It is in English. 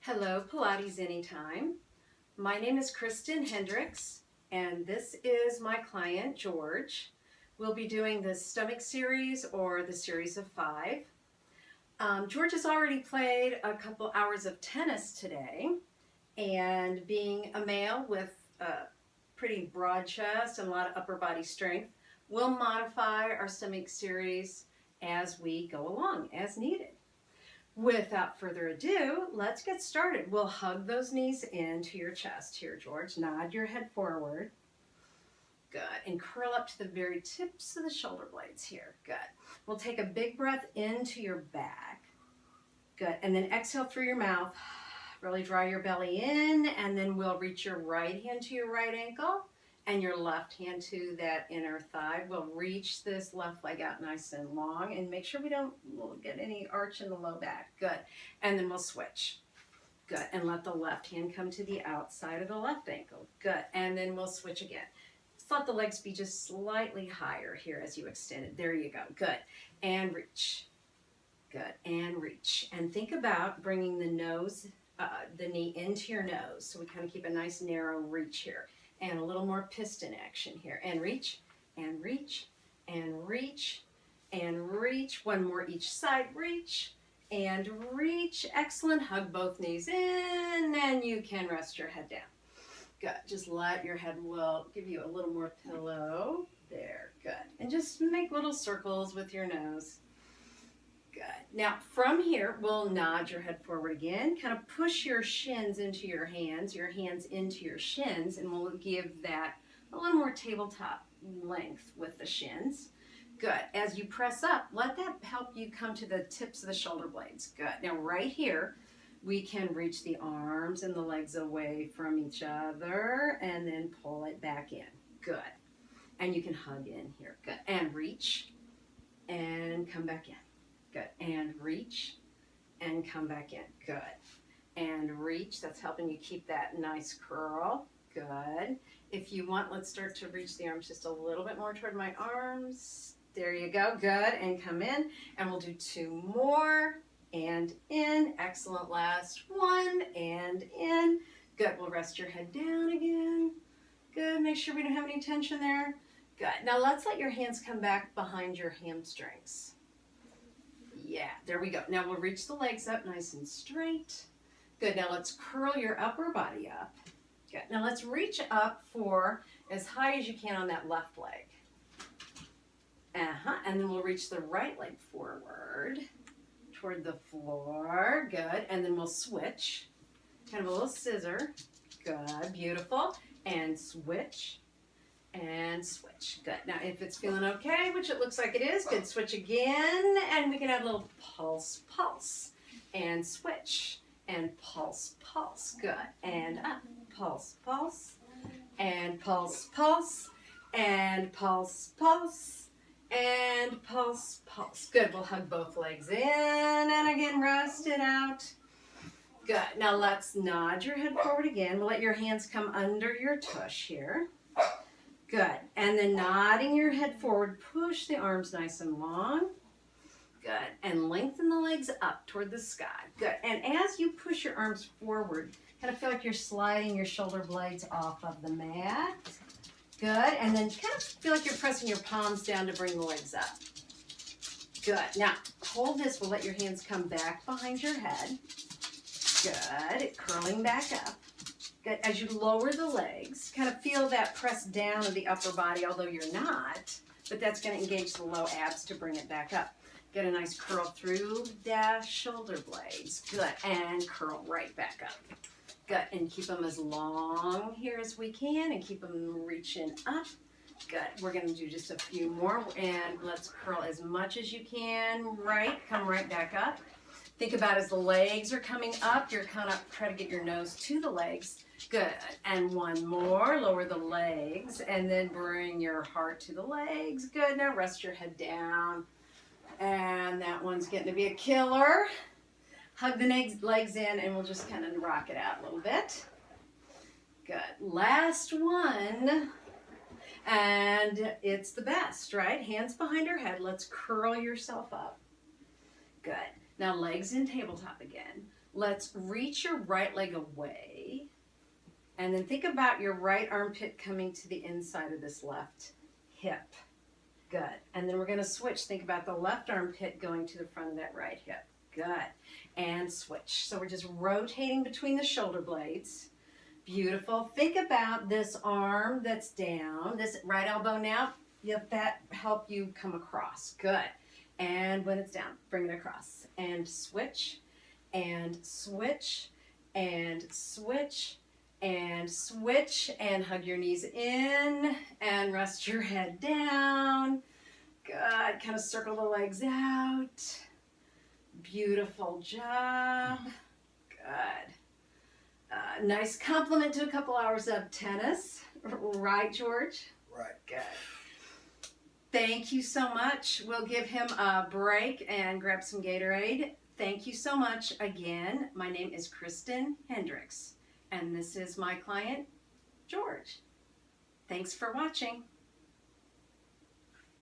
Hello, Pilates Anytime. My name is Kristen Hendricks, and this is my client, George. We'll be doing the stomach series or the series of 5. George has already played a couple hours of tennis today, and being a male with a pretty broad chest and a lot of upper body strength, we'll modify our stomach series as we go along, as needed. Without further ado, let's get started. We'll hug those knees into your chest. Here, George, nod your head forward. Good. And curl up to the very tips of the shoulder blades here. Good. We'll take a big breath into your back. Good. And then exhale through your mouth. Really draw your belly in, and then we'll reach your right hand to your right ankle and your left hand to that inner thigh. We'll reach this left leg out nice and long, and make sure we'll get any arch in the low back. Good. And then we'll switch. Good. And let the left hand come to the outside of the left ankle. Good. And then we'll switch again. Just let the legs be just slightly higher here as you extend it. There you go. Good. And reach. Good. And reach. And think about bringing the knee into your nose. So we kind of keep a nice narrow reach here. And a little more piston action here. And reach, and reach, and reach, and reach. One more each side. Reach, and reach. Excellent. Hug both knees in, and you can rest your head down. Good. Just let your head, will give you a little more pillow. There. Good. And just make little circles with your nose. Good. Now, from here, we'll nod your head forward again. Kind of push your shins into your hands into your shins, and we'll give that a little more tabletop length with the shins. Good. As you press up, let that help you come to the tips of the shoulder blades. Good. Now, right here, we can reach the arms and the legs away from each other, and then pull it back in. Good. And you can hug in here. Good. And reach, and come back in. Good. And reach and come back in. Good. And reach. That's helping you keep that nice curl. Good. If you want, let's start to reach the arms just a little bit more toward my arms. There you go. Good. And come in. And we'll do 2 more. And in. Excellent. Last one. And in. Good. We'll rest your head down again. Good. Make sure we don't have any tension there. Good. Now let's let your hands come back behind your hamstrings. Yeah, there we go. Now we'll reach the legs up nice and straight. Good. Now let's curl your upper body up. Good. Now let's reach up for as high as you can on that left leg. And then we'll reach the right leg forward toward the floor. Good. And then we'll switch. Kind of a little scissor. Good. Beautiful. And switch. And switch. Good. Now, if it's feeling okay, which it looks like it is, good. Switch again, and we can add a little pulse, pulse, and switch, and pulse, pulse. Good. And up, pulse, pulse, and pulse, pulse, and pulse, pulse, and pulse, pulse. Good. We'll hug both legs in, and again, rest it out. Good. Now, let's nod your head forward again. We'll let your hands come under your tush here. Good. And then nodding your head forward, push the arms nice and long. Good. And lengthen the legs up toward the sky. Good. And as you push your arms forward, kind of feel like you're sliding your shoulder blades off of the mat. Good. And then kind of feel like you're pressing your palms down to bring the legs up. Good. Now, hold this. We'll let your hands come back behind your head. Good. Curling back up. Good. As you lower the legs, kind of feel that press down of the upper body, although you're not, but that's going to engage the low abs to bring it back up. Get a nice curl through the shoulder blades. Good. And curl right back up. Good. And keep them as long here as we can, and keep them reaching up. Good. We're going to do just a few more, and let's curl as much as you can. Right. Come right back up. Think about as the legs are coming up, you're kind of try to get your nose to the legs. Good. And one more. Lower the legs, and then bring your heart to the legs. Good. Now rest your head down. And that one's getting to be a killer. Hug the legs in, and we'll just kind of rock it out a little bit. Good. Last one. And it's the best, right? Hands behind your head. Let's curl yourself up. Good. Now legs in tabletop again. Let's reach your right leg away. And then think about your right armpit coming to the inside of this left hip. Good. And then we're going to switch. Think about the left armpit going to the front of that right hip. Good. And switch. So we're just rotating between the shoulder blades. Beautiful. Think about this arm that's down, this right elbow now. Let that help you come across. Good. And when it's down, bring it across. And switch, and switch, and switch, and switch, and hug your knees in, and rest your head down. Good. Kind of circle the legs out. Beautiful job. Good. Nice compliment to a couple hours of tennis. Right, George? Right. Good. Thank you so much. We'll give him a break and grab some Gatorade. Thank you so much again. My name is Kristen Hendricks, and this is my client, George. Thanks for watching.